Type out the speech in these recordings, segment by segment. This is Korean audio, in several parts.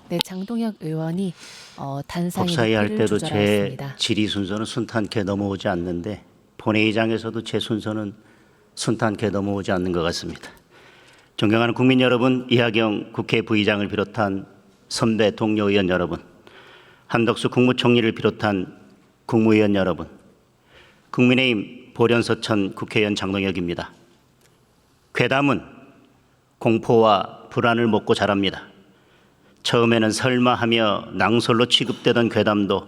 네, 장동혁 의원이 단상에 법사위 할 높이를 때도 제 조절하였습니다. 질의 순서는 순탄케 넘어오지 않는데 본회의장에서도 제 순서는 순탄케 넘어오지 않는 것 같습니다. 존경하는 국민 여러분, 이하경 국회 부의장을 비롯한 선배 동료 의원 여러분, 한덕수 국무총리를 비롯한 국무위원 여러분, 국민의힘 보련서천 국회의원 장동혁입니다. 괴담은 공포와 불안을 먹고 자랍니다. 처음에는 설마하며 낭설로 취급되던 괴담도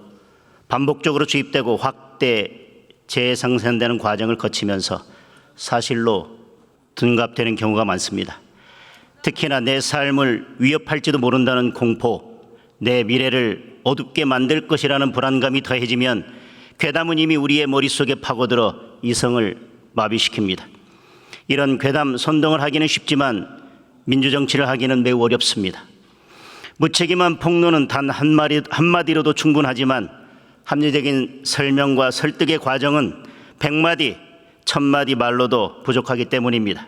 반복적으로 주입되고 확대 재생산되는 과정을 거치면서 사실로 둔갑되는 경우가 많습니다. 특히나 내 삶을 위협할지도 모른다는 공포, 내 미래를 어둡게 만들 것이라는 불안감이 더해지면 괴담은 이미 우리의 머릿속에 파고들어 이성을 마비시킵니다. 이런 괴담 선동을 하기는 쉽지만 민주정치를 하기는 매우 어렵습니다. 무책임한 폭로는 단 한마디로도 충분하지만 합리적인 설명과 설득의 과정은 100마디, 1000마디 말로도 부족하기 때문입니다.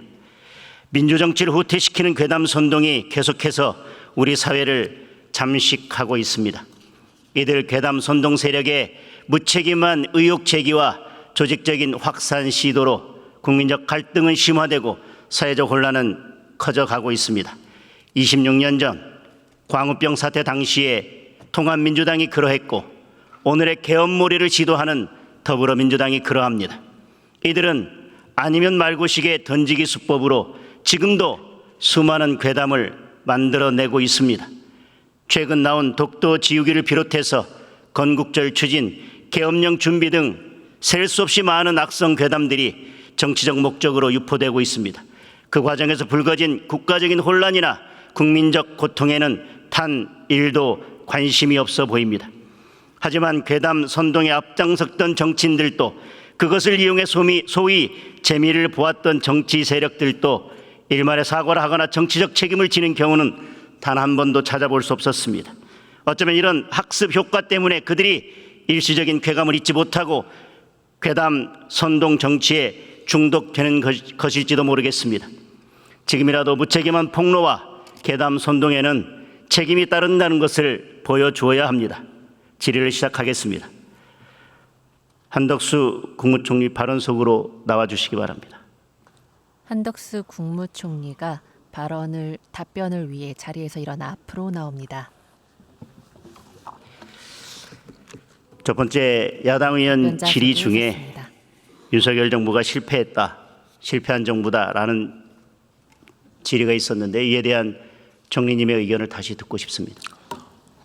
민주정치를 후퇴시키는 괴담 선동이 계속해서 우리 사회를 잠식하고 있습니다. 이들 괴담 선동 세력의 무책임한 의혹 제기와 조직적인 확산 시도로 국민적 갈등은 심화되고 사회적 혼란은 커져가고 있습니다. 26년 전 광우병 사태 당시에 통합민주당이 그러했고 오늘의 개헌몰이를 시도하는 더불어민주당이 그러합니다. 이들은 아니면 말고식의 던지기 수법으로 지금도 수많은 괴담을 만들어내고 있습니다. 최근 나온 독도 지우기를 비롯해서 건국절 추진, 계엄령 준비 등 셀 수 없이 많은 악성 괴담들이 정치적 목적으로 유포되고 있습니다. 그 과정에서 불거진 국가적인 혼란이나 국민적 고통에는 단 1도 관심이 없어 보입니다. 하지만 괴담 선동에 앞장섰던 정치인들도 그것을 이용해 소위 재미를 보았던 정치 세력들도 일말의 사과를 하거나 정치적 책임을 지는 경우는 단 한 번도 찾아볼 수 없었습니다. 어쩌면 이런 학습 효과 때문에 그들이 일시적인 쾌감을 잊지 못하고 괴담 선동 정치에 중독되는 것일지도 모르겠습니다. 지금이라도 무책임한 폭로와 괴담 선동에는 책임이 따른다는 것을 보여주어야 합니다. 질의를 시작하겠습니다. 한덕수 국무총리 발언 속으로 나와주시기 바랍니다. 한덕수 국무총리가 답변을 위해 자리에서 일어나 앞으로 나옵니다. 첫 번째 야당 의원 질의 중에 있습니다. 윤석열 정부가 실패한 정부다라는 질의가 있었는데 이에 대한 총리님의 의견을 다시 듣고 싶습니다.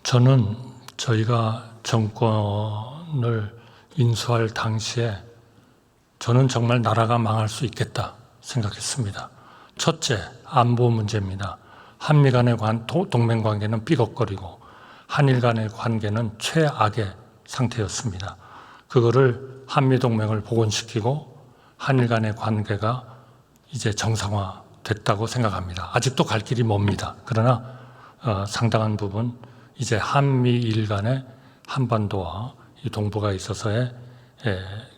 저는 저희가 정권을 인수할 당시에 저는 정말 나라가 망할 수 있겠다 생각했습니다. 첫째, 안보 문제입니다. 한미 간의 동맹 관계는 삐걱거리고 한일 간의 관계는 최악의 상태였습니다. 그거를 한미 동맹을 복원시키고 한일 간의 관계가 이제 정상화됐다고 생각합니다. 아직도 갈 길이 멉니다. 그러나 상당한 부분 이제 한미일 간의 한반도와 이 동북아에 있어서의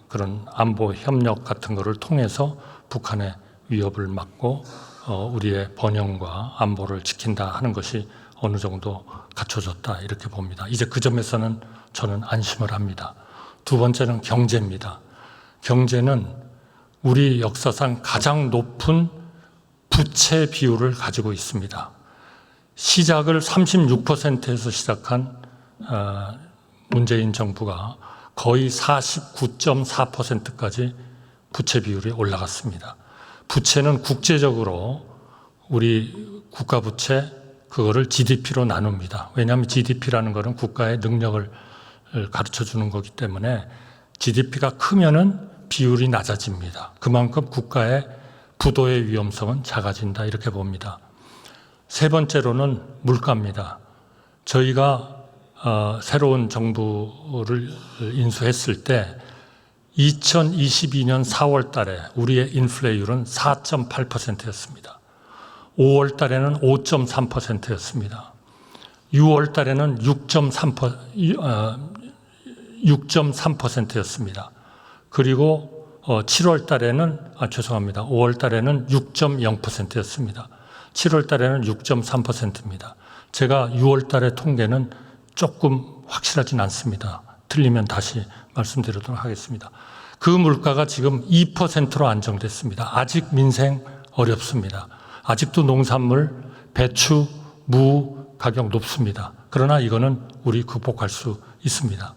그런 안보 협력 같은 것을 통해서 북한의 위협을 막고 우리의 번영과 안보를 지킨다 하는 것이 어느 정도 갖춰졌다 이렇게 봅니다. 이제 그 점에서는 저는 안심을 합니다. 두 번째는 경제입니다. 경제는 우리 역사상 가장 높은 부채 비율을 가지고 있습니다. 시작을 36%에서 시작한 문재인 정부가 거의 49.4%까지 부채 비율이 올라갔습니다. 부채는 국제적으로 우리 국가 부채 그거를 GDP로 나눕니다. 왜냐하면 GDP라는 것은 국가의 능력을 가르쳐 주는 거기 때문에 GDP가 크면은 비율이 낮아집니다. 그만큼 국가의 부도의 위험성은 작아진다 이렇게 봅니다. 세 번째로는 물가입니다. 저희가 새로운 정부를 인수했을 때 2022년 4월 달에 우리의 인플레이율은 4.8%였습니다. 5월 달에는 5.3%였습니다. 6월 달에는 6.3%였습니다. 그리고 7월 달에는 5월 달에는 6.0%였습니다. 7월 달에는 6.3%입니다. 제가 6월 달의 통계는 조금 확실하진 않습니다. 틀리면 다시 말씀드리도록 하겠습니다. 그 물가가 지금 2%로 안정됐습니다. 아직 민생 어렵습니다. 아직도 농산물, 배추, 무 가격 높습니다. 그러나 이거는 우리 극복할 수 있습니다.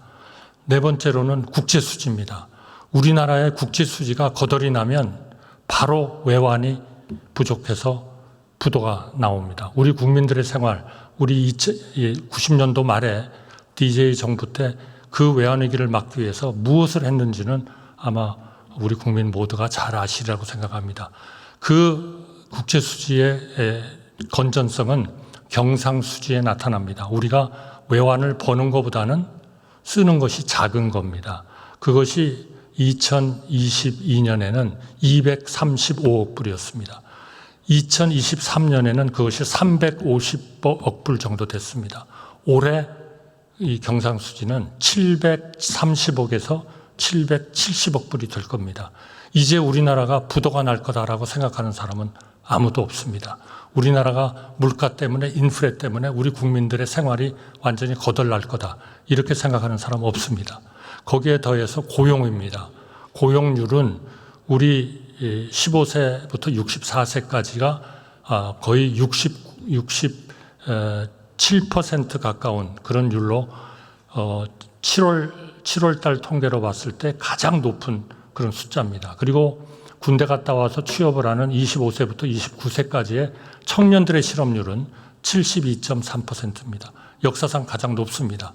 네 번째로는 국제수지입니다. 우리나라의 국제수지가 거덜이 나면 바로 외환이 부족해서 부도가 나옵니다. 우리 국민들의 생활, 우리 90년도 말에 DJ 정부 때 그 외환위기를 막기 위해서 무엇을 했는지는 아마 우리 국민 모두가 잘 아시리라고 생각합니다. 그 국제수지의 건전성은 경상수지에 나타납니다. 우리가 외환을 버는 것보다는 쓰는 것이 작은 겁니다. 그것이 2022년에는 235억 불이었습니다. 2023년에는 그것이 350억 불 정도 됐습니다. 올해 이 경상수지는 730억에서 770억 불이 될 겁니다. 이제 우리나라가 부도가 날 거다라고 생각하는 사람은 아무도 없습니다. 우리나라가 물가 때문에 인플레 때문에 우리 국민들의 생활이 완전히 거덜날 거다 이렇게 생각하는 사람 없습니다. 거기에 더해서 고용입니다. 고용률은 우리 15세부터 64세까지가 거의 67% 가까운 그런 율로 7월 달 통계로 봤을 때 가장 높은 그런 숫자입니다. 그리고 군대 갔다 와서 취업을 하는 25세부터 29세까지의 청년들의 실업률은 72.3%입니다. 역사상 가장 높습니다.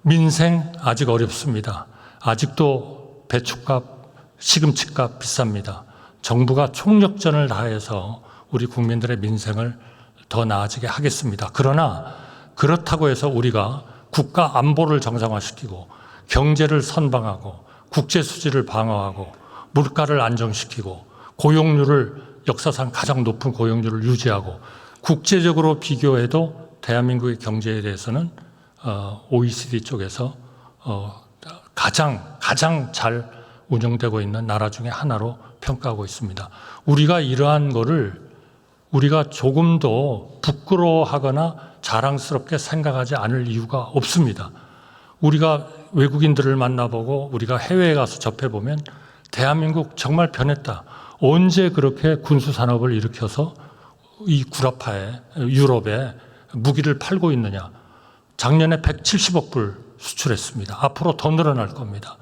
민생 아직 어렵습니다. 아직도 배추값, 시금치값 비쌉니다. 정부가 총력전을 다해서 우리 국민들의 민생을 더 나아지게 하겠습니다. 그러나 그렇다고 해서 우리가 국가 안보를 정상화시키고 경제를 선방하고 국제수지를 방어하고 물가를 안정시키고 고용률을 역사상 가장 높은 고용률을 유지하고 국제적으로 비교해도 대한민국의 경제에 대해서는 OECD 쪽에서 가장 잘 운영되고 있는 나라 중에 하나로 평가하고 있습니다. 우리가 이러한 거를 우리가 조금도 부끄러워하거나 자랑스럽게 생각하지 않을 이유가 없습니다. 우리가 외국인들을 만나보고 우리가 해외에 가서 접해보면 대한민국 정말 변했다. 언제 그렇게 군수산업을 일으켜서 이 구라파에 유럽에 무기를 팔고 있느냐. 작년에 170억 불 수출했습니다. 앞으로 더 늘어날 겁니다.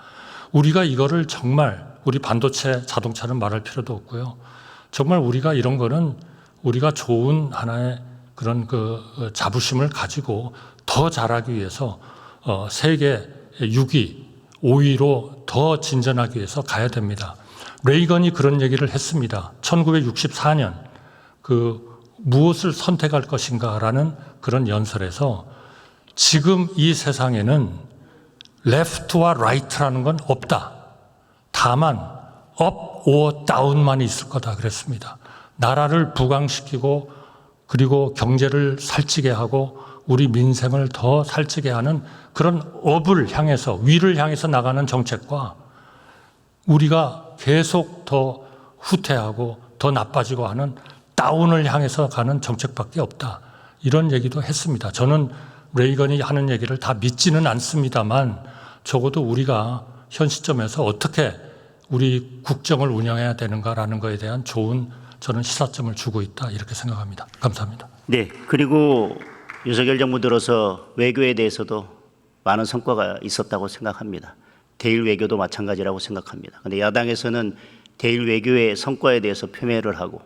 우리가 이거를 정말 우리 반도체 자동차는 말할 필요도 없고요. 정말 우리가 이런 거는 우리가 좋은 하나의 그런 그 자부심을 가지고 더 잘하기 위해서 세계 6위, 5위로 더 진전하기 위해서 가야 됩니다. 레이건이 그런 얘기를 했습니다. 1964년 그 무엇을 선택할 것인가라는 그런 연설에서 지금 이 세상에는 left와 right라는 건 없다. 다만 up or down만 있을 거다 그랬습니다. 나라를 부강시키고 그리고 경제를 살찌게 하고 우리 민생을 더 살찌게 하는 그런 업을 향해서 위를 향해서 나가는 정책과 우리가 계속 더 후퇴하고 더 나빠지고 하는 다운을 향해서 가는 정책밖에 없다. 이런 얘기도 했습니다. 저는 레이건이 하는 얘기를 다 믿지는 않습니다만 적어도 우리가 현 시점에서 어떻게 우리 국정을 운영해야 되는가라는 것에 대한 좋은 저는 시사점을 주고 있다 이렇게 생각합니다. 감사합니다. 네, 그리고 윤석열 정부 들어서 외교에 대해서도 많은 성과가 있었다고 생각합니다. 대일 외교도 마찬가지라고 생각합니다. 그런데 야당에서는 대일 외교의 성과에 대해서 폄훼를 하고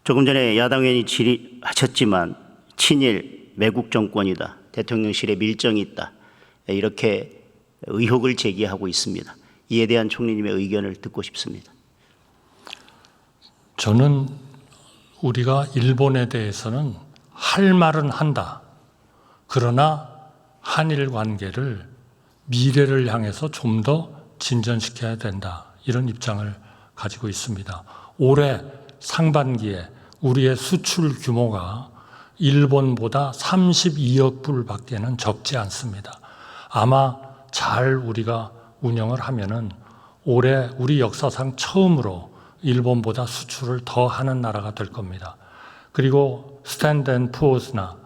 조금 전에 야당 의원이 질의하셨지만 친일 매국 정권이다. 대통령실에 밀정이 있다. 이렇게 의혹을 제기하고 있습니다. 이에 대한 총리님의 의견을 듣고 싶습니다. 저는 우리가 일본에 대해서는 할 말은 한다. 그러나 한일 관계를 미래를 향해서 좀 더 진전시켜야 된다. 이런 입장을 가지고 있습니다. 올해 상반기에 우리의 수출 규모가 일본보다 32억 불밖에는 적지 않습니다. 아마 잘 우리가 운영을 하면은 올해 우리 역사상 처음으로 일본보다 수출을 더 하는 나라가 될 겁니다. 그리고 스탠드 앤 푸어스나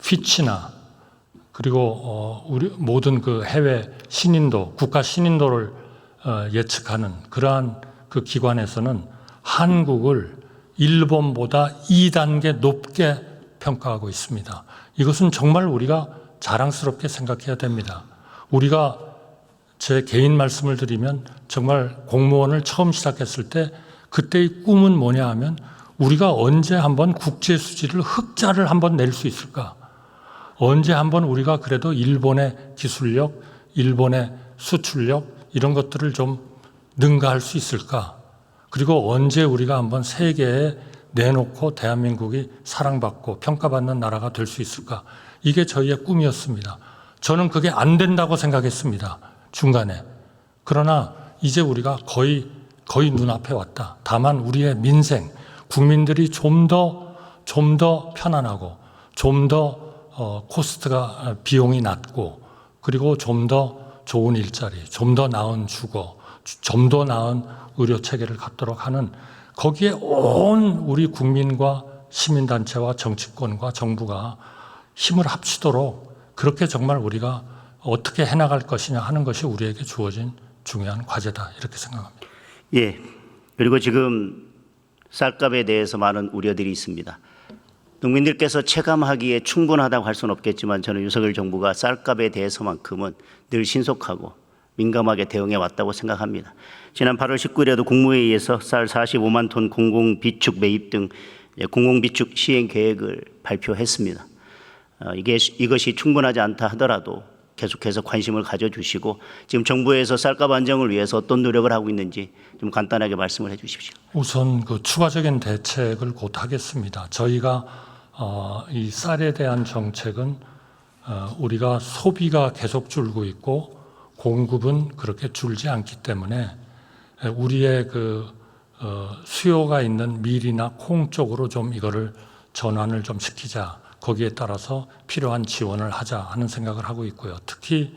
피치나 그리고 우리 모든 그 해외 신인도, 국가 신인도를 예측하는 그러한 그 기관에서는 한국을 일본보다 2단계 높게 평가하고 있습니다. 이것은 정말 우리가 자랑스럽게 생각해야 됩니다. 우리가 제 개인 말씀을 드리면 정말 공무원을 처음 시작했을 때 그때의 꿈은 뭐냐 하면 우리가 언제 한번 국제 수지를 흑자를 한번 낼 수 있을까? 언제 한번 우리가 그래도 일본의 기술력, 일본의 수출력 이런 것들을 좀 능가할 수 있을까? 그리고 언제 우리가 한번 세계에 내놓고 대한민국이 사랑받고 평가받는 나라가 될 수 있을까? 이게 저희의 꿈이었습니다. 저는 그게 안 된다고 생각했습니다. 중간에. 그러나 이제 우리가 거의 눈앞에 왔다. 다만 우리의 민생, 국민들이 좀 더 편안하고 좀 더 코스트가 비용이 낮고 그리고 좀 더 좋은 일자리, 좀 더 나은 주거, 좀 더 나은 의료 체계를 갖도록 하는 거기에 온 우리 국민과 시민단체와 정치권과 정부가 힘을 합치도록 그렇게 정말 우리가 어떻게 해나갈 것이냐 하는 것이 우리에게 주어진 중요한 과제다 이렇게 생각합니다. 예. 그리고 지금 쌀값에 대해서 많은 우려들이 있습니다. 농민들께서 체감하기에 충분하다고 할 수는 없겠지만 저는 윤석열 정부가 쌀값에 대해서만큼은 늘 신속하고 민감하게 대응해 왔다고 생각합니다. 지난 8월 19일에도 국무회의에서 쌀 45만 톤 공공비축 매입 등 공공비축 시행 계획을 발표했습니다. 이것이 충분하지 않다 하더라도 계속해서 관심을 가져주시고 지금 정부에서 쌀값 안정을 위해서 어떤 노력을 하고 있는지 좀 간단하게 말씀을 해 주십시오. 우선 그 추가적인 대책을 곧 하겠습니다. 저희가 이 쌀에 대한 정책은 우리가 소비가 계속 줄고 있고 공급은 그렇게 줄지 않기 때문에 우리의 그 수요가 있는 밀이나 콩 쪽으로 좀 이거를 전환을 좀 시키자. 거기에 따라서 필요한 지원을 하자 하는 생각을 하고 있고요. 특히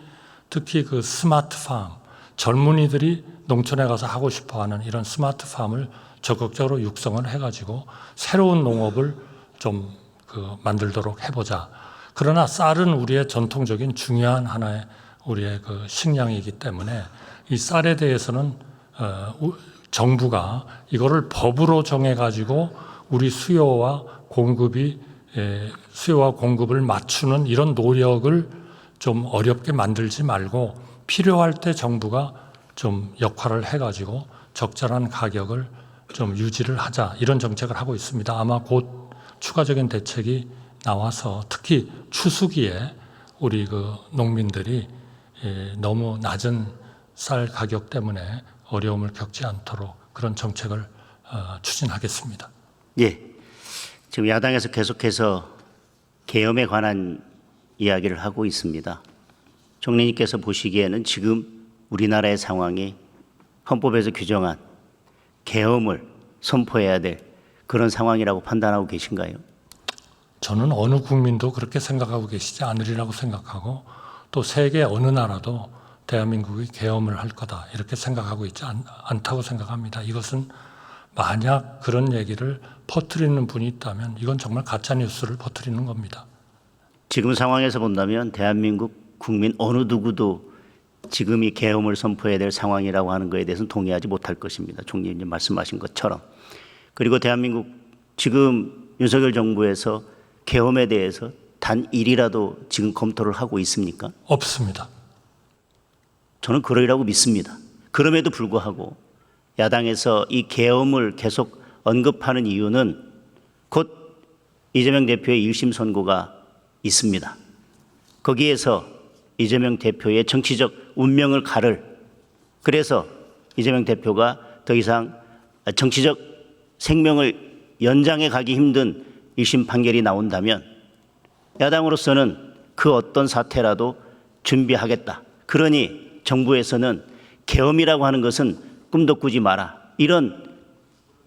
그 스마트팜, 젊은이들이 농촌에 가서 하고 싶어하는 이런 스마트팜을 적극적으로 육성을 해가지고 새로운 농업을 좀 만들도록 해보자. 그러나 쌀은 우리의 전통적인 중요한 하나의 우리의 그 식량이기 때문에 이 쌀에 대해서는 정부가 이거를 법으로 정해가지고 우리 수요와 공급을 맞추는 이런 노력을 좀 어렵게 만들지 말고 필요할 때 정부가 좀 역할을 해가지고 적절한 가격을 좀 유지를 하자 이런 정책을 하고 있습니다. 아마 곧 추가적인 대책이 나와서 특히 추수기에 우리 그 농민들이 너무 낮은 쌀 가격 때문에 어려움을 겪지 않도록 그런 정책을 추진하겠습니다. 예. 지금 야당에서 계속해서 계엄에 관한 이야기를 하고 있습니다. 총리님께서 보시기에는 지금 우리나라의 상황이 헌법에서 규정한 계엄을 선포해야 될 그런 상황이라고 판단하고 계신가요? 저는 어느 국민도 그렇게 생각하고 계시지 않으리라고 생각하고 또 세계 어느 나라도 대한민국이 계엄을 할 거다 이렇게 생각하고 있지 않다고 생각합니다. 이것은 만약 그런 얘기를 퍼뜨리는 분이 있다면 이건 정말 가짜뉴스를 퍼뜨리는 겁니다. 지금 상황에서 본다면 대한민국 국민 어느 누구도 지금이 계엄을 선포해야 될 상황이라고 하는 것에 대해서는 동의하지 못할 것입니다. 총리님 말씀하신 것처럼. 그리고 대한민국 지금 윤석열 정부에서 계엄에 대해서 단 일이라도 지금 검토를 하고 있습니까? 없습니다. 저는 그러리라고 믿습니다. 그럼에도 불구하고 야당에서 이 계엄을 계속 언급하는 이유는 곧 이재명 대표의 1심 선고가 있습니다. 거기에서 이재명 대표의 정치적 운명을 가를, 그래서 이재명 대표가 더 이상 정치적 생명을 연장해 가기 힘든 1심 판결이 나온다면 야당으로서는 그 어떤 사태라도 준비하겠다. 그러니 정부에서는 계엄이라고 하는 것은 꿈도 꾸지 마라. 이런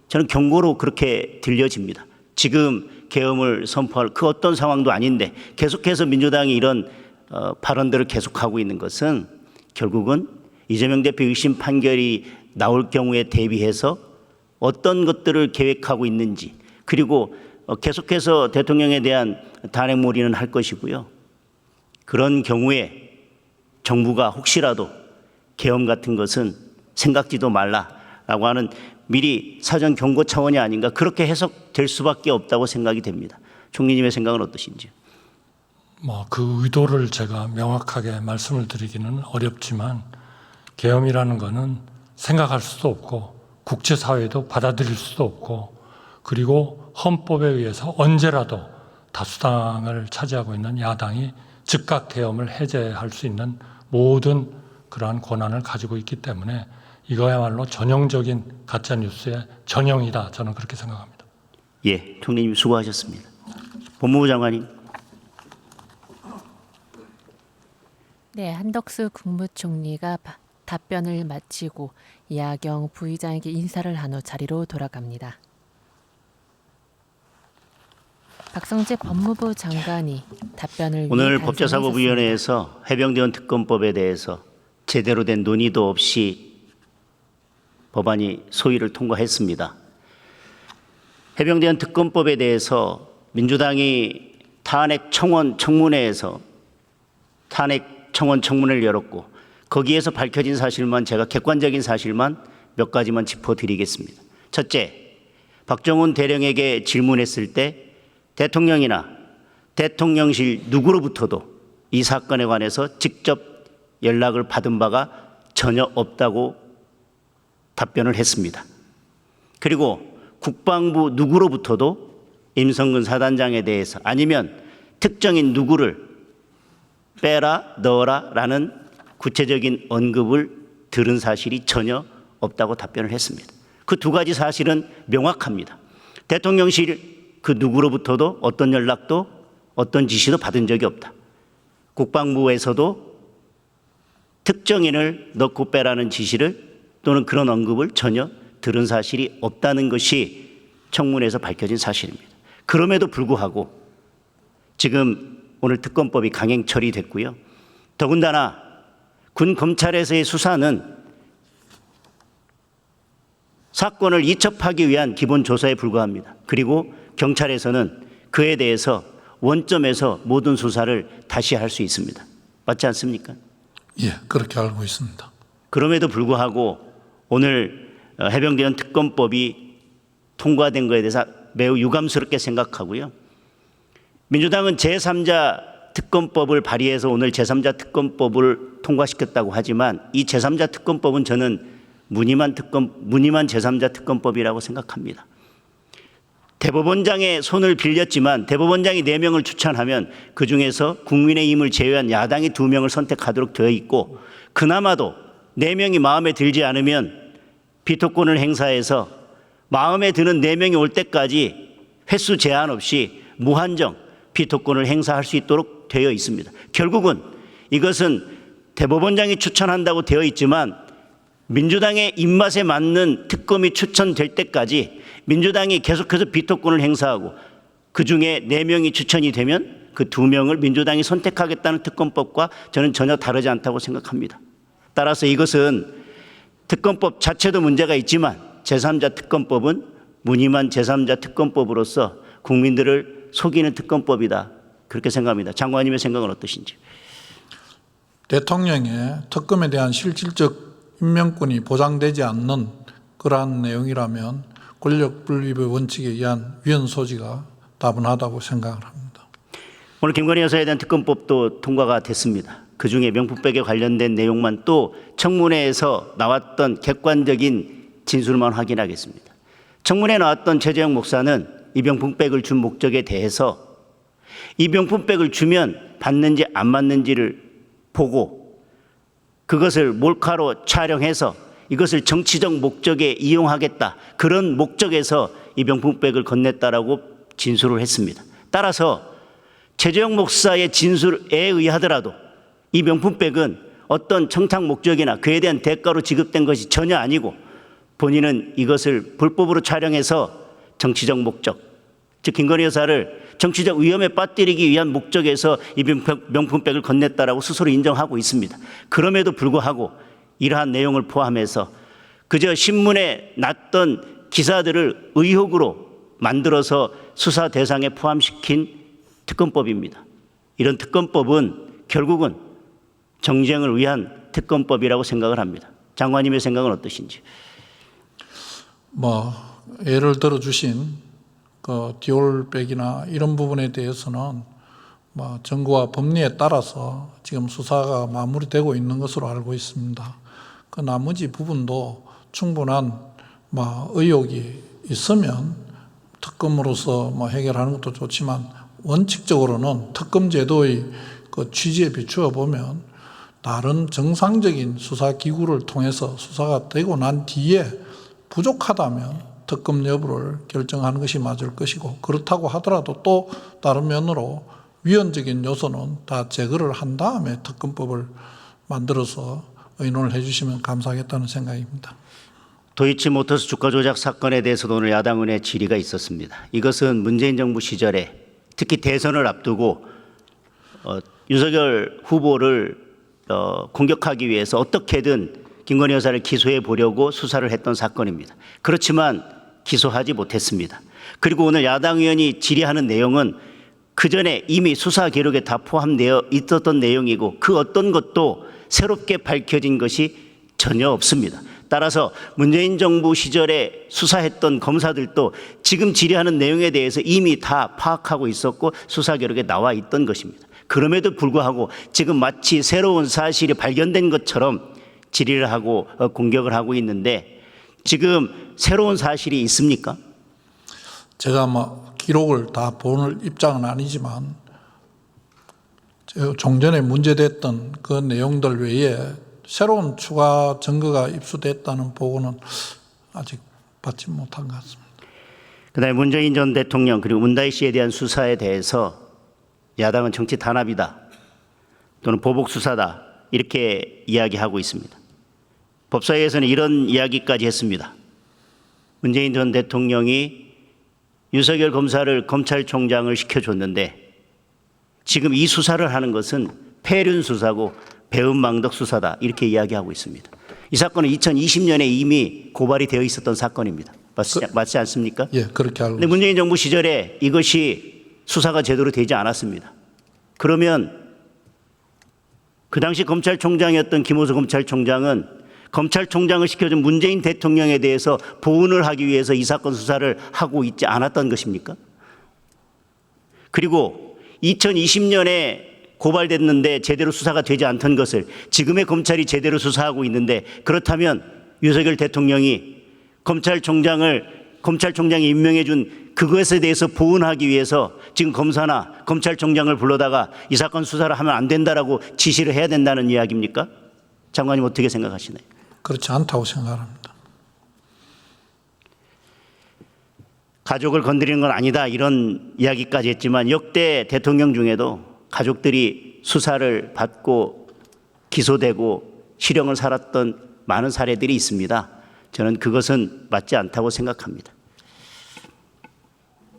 저는 경고로 그렇게 들려집니다. 지금 계엄을 선포할 그 어떤 상황도 아닌데 계속해서 민주당이 이런 발언들을 계속하고 있는 것은 결국은 이재명 대표 1심 판결이 나올 경우에 대비해서 어떤 것들을 계획하고 있는지, 그리고 계속해서 대통령에 대한 단행몰이는 할 것이고요. 그런 경우에 정부가 혹시라도 계엄 같은 것은 생각지도 말라라고 하는 미리 사전 경고 차원이 아닌가, 그렇게 해석될 수밖에 없다고 생각이 됩니다. 총리님의 생각은 어떠신지요? 그 의도를 제가 명확하게 말씀을 드리기는 어렵지만 계엄이라는 것은 생각할 수도 없고 국제사회도 받아들일 수도 없고, 그리고 헌법에 의해서 언제라도 다수당을 차지하고 있는 야당이 즉각 계엄을 해제할 수 있는 모든 그러한 권한을 가지고 있기 때문에 이거야말로 전형적인 가짜뉴스의 전형이다, 저는 그렇게 생각합니다. 예, 총리님 수고하셨습니다. 법무부 장관님. 네, 한덕수 국무총리가 답변을 마치고 이하경 부의장에게 인사를 한 후 자리로 돌아갑니다. 박성재 법무부 장관이 답변을 위해 오늘 단상에 법제사법위원회에서 해병대원 특검법에 대해서 제대로 된 논의도 없이 법안이 소위를 통과했습니다. 해병대원 특검법에 대해서 민주당이 탄핵 청원 청문회에서 탄핵 청원 청문회를 열었고, 거기에서 밝혀진 사실만, 제가 객관적인 사실만 몇 가지만 짚어드리겠습니다. 첫째, 박정훈 대령에게 질문했을 때 대통령이나 대통령실 누구로부터도 이 사건에 관해서 직접 연락을 받은 바가 전혀 없다고 답변을 했습니다. 그리고 국방부 누구로부터도 임성근 사단장에 대해서 아니면 특정인 누구를 빼라 넣어라 라는 구체적인 언급을 들은 사실이 전혀 없다고 답변을 했습니다. 그 두 가지 사실은 명확합니다. 대통령실 그 누구로부터도 어떤 연락도 어떤 지시도 받은 적이 없다. 국방부에서도 특정인을 넣고 빼라는 지시를 또는 그런 언급을 전혀 들은 사실이 없다는 것이 청문회에서 밝혀진 사실입니다. 그럼에도 불구하고 지금 오늘 특검법이 강행 처리됐고요. 더군다나 군 검찰에서의 수사는 사건을 이첩하기 위한 기본 조사에 불과합니다. 그리고 경찰에서는 그에 대해서 원점에서 모든 수사를 다시 할 수 있습니다. 맞지 않습니까? 예, 그렇게 알고 있습니다. 그럼에도 불구하고 오늘 해병대원 특검법이 통과된 것에 대해서 매우 유감스럽게 생각하고요. 민주당은 제3자 특검법을 발의해서 오늘 제3자 특검법을 통과시켰다고 하지만 이 제3자 특검법은 저는 무늬만 제3자 특검법이라고 생각합니다. 대법원장의 손을 빌렸지만 대법원장이 4명을 추천하면 그중에서 국민의힘을 제외한 야당이 2명을 선택하도록 되어 있고, 그나마도 4명이 마음에 들지 않으면 비토권을 행사해서 마음에 드는 4명이 올 때까지 횟수 제한 없이 무한정 비토권을 행사할 수 있도록 되어 있습니다. 결국은 이것은 대법원장이 추천한다고 되어 있지만 민주당의 입맛에 맞는 특검이 추천될 때까지 민주당이 계속해서 비토권을 행사하고 그중에 4명이 추천이 되면 그 2명을 민주당이 선택하겠다는 특검법과 저는 전혀 다르지 않다고 생각합니다. 따라서 이것은 특검법 자체도 문제가 있지만 제3자 특검법은 무늬만 제3자 특검법으로서 국민들을 속이는 특검법이다, 그렇게 생각합니다. 장관님의 생각은 어떠신지? 대통령의 특검에 대한 실질적 임명권이 보장되지 않는 그러한 내용이라면 권력 분립의 원칙에 의한 위헌 소지가 다분하다고 생각을 합니다. 오늘 김건희 여사에 대한 특검법도 통과가 됐습니다. 그중에 명품백에 관련된 내용만 또 청문회에서 나왔던 객관적인 진술만 확인하겠습니다. 청문회에 나왔던 최재형 목사는 이 명품백을 준 목적에 대해서 이 명품백을 주면 받는지 안 받는지를 보고 그것을 몰카로 촬영해서 이것을 정치적 목적에 이용하겠다, 그런 목적에서 이 명품백을 건넸다라고 진술을 했습니다. 따라서 최재형 목사의 진술에 의하더라도 이 명품백은 어떤 청탁 목적이나 그에 대한 대가로 지급된 것이 전혀 아니고 본인은 이것을 불법으로 촬영해서 정치적 목적, 즉 김건희 여사를 정치적 위험에 빠뜨리기 위한 목적에서 이 명품백을 건넸다라고 스스로 인정하고 있습니다. 그럼에도 불구하고 이러한 내용을 포함해서 그저 신문에 났던 기사들을 의혹으로 만들어서 수사 대상에 포함시킨 특검법입니다. 이런 특검법은 결국은 정쟁을 위한 특검법이라고 생각을 합니다. 장관님의 생각은 어떠신지? 예를 들어 주신 그 디올백이나 이런 부분에 대해서는 정부와 법리에 따라서 지금 수사가 마무리되고 있는 것으로 알고 있습니다. 그 나머지 부분도 충분한 의혹이 있으면 특검으로서 해결하는 것도 좋지만 원칙적으로는 특검 제도의 그 취지에 비추어 보면 다른 정상적인 수사 기구를 통해서 수사가 되고 난 뒤에 부족하다면 특검 여부를 결정하는 것이 맞을 것이고, 그렇다고 하더라도 또 다른 면으로 위헌적인 요소는 다 제거를 한 다음에 특검법을 만들어서 의논을 해주시면 감사하겠다는 생각입니다. 도이치모터스 주가 조작 사건에 대해서도 오늘 야당은의 질의가 있었습니다. 이것은 문재인 정부 시절에 특히 대선을 앞두고 윤석열 후보를 공격하기 위해서 어떻게든 김건희 여사를 기소해 보려고 수사를 했던 사건입니다. 그렇지만 기소하지 못했습니다. 그리고 오늘 야당 의원이 질의하는 내용은 그전에 이미 수사 기록에 다 포함되어 있었던 내용이고 그 어떤 것도 새롭게 밝혀진 것이 전혀 없습니다. 따라서 문재인 정부 시절에 수사했던 검사들도 지금 질의하는 내용에 대해서 이미 다 파악하고 있었고 수사 기록에 나와 있던 것입니다. 그럼에도 불구하고 지금 마치 새로운 사실이 발견된 것처럼 질의를 하고 공격을 하고 있는데 지금 새로운 사실이 있습니까? 제가 기록을 다 볼 입장은 아니지만 종전에 문제됐던 그 내용들 외에 새로운 추가 증거가 입수됐다는 보고는 아직 받지 못한 것 같습니다. 그다음에 문재인 전 대통령 그리고 문다희 씨에 대한 수사에 대해서 야당은 정치 탄압이다 또는 보복 수사다 이렇게 이야기하고 있습니다. 법사위에서는 이런 이야기까지 했습니다. 문재인 전 대통령이 윤석열 검사를 검찰총장을 시켜줬는데 지금 이 수사를 하는 것은 폐륜 수사고 배은망덕 수사다 이렇게 이야기하고 있습니다. 이 사건은 2020년에 이미 고발이 되어 있었던 사건입니다. 맞지 않습니까? 예, 그렇게 알고 있습니다. 문재인 정부 시절에 이것이 수사가 제대로 되지 않았습니다. 그러면 그 당시 검찰총장이었던 김호수 검찰총장은 검찰총장을 시켜준 문재인 대통령에 대해서 보훈을 하기 위해서 이 사건 수사를 하고 있지 않았던 것입니까? 그리고 2020년에 고발됐는데 제대로 수사가 되지 않던 것을 지금의 검찰이 제대로 수사하고 있는데 그렇다면 윤석열 대통령이 검찰총장이 임명해 준 그것에 대해서 보훈하기 위해서 지금 검사나 검찰총장을 불러다가 이 사건 수사를 하면 안 된다라고 지시를 해야 된다는 이야기입니까? 장관님 어떻게 생각하시나요? 그렇지 않다고 생각합니다. 가족을 건드리는 건 아니다 이런 이야기까지 했지만 역대 대통령 중에도 가족들이 수사를 받고 기소되고 실형을 살았던 많은 사례들이 있습니다. 저는 그것은 맞지 않다고 생각합니다.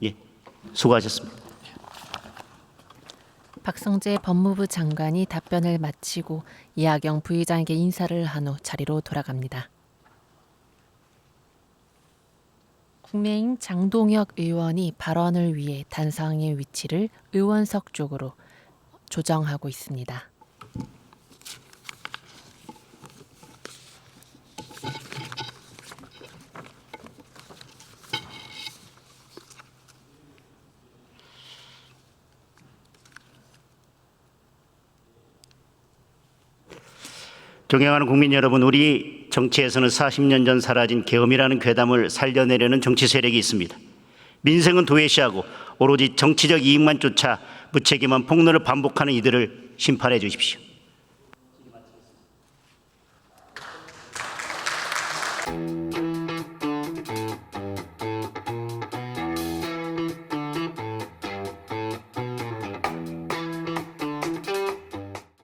예, 수고하셨습니다. 박성재 법무부 장관이 답변을 마치고 이하경 부의장에게 인사를 한 후 자리로 돌아갑니다. 국민의힘 장동혁 의원이 발언을 위해 단상의 위치를 의원석 쪽으로 조정하고 있습니다. 존경하는 국민 여러분, 우리 정치에서는 40년 전 사라진 계엄이라는 괴담을 살려내려는 정치 세력이 있습니다. 민생은 도외시하고 오로지 정치적 이익만 쫓아 무책임한 폭로를 반복하는 이들을 심판해 주십시오.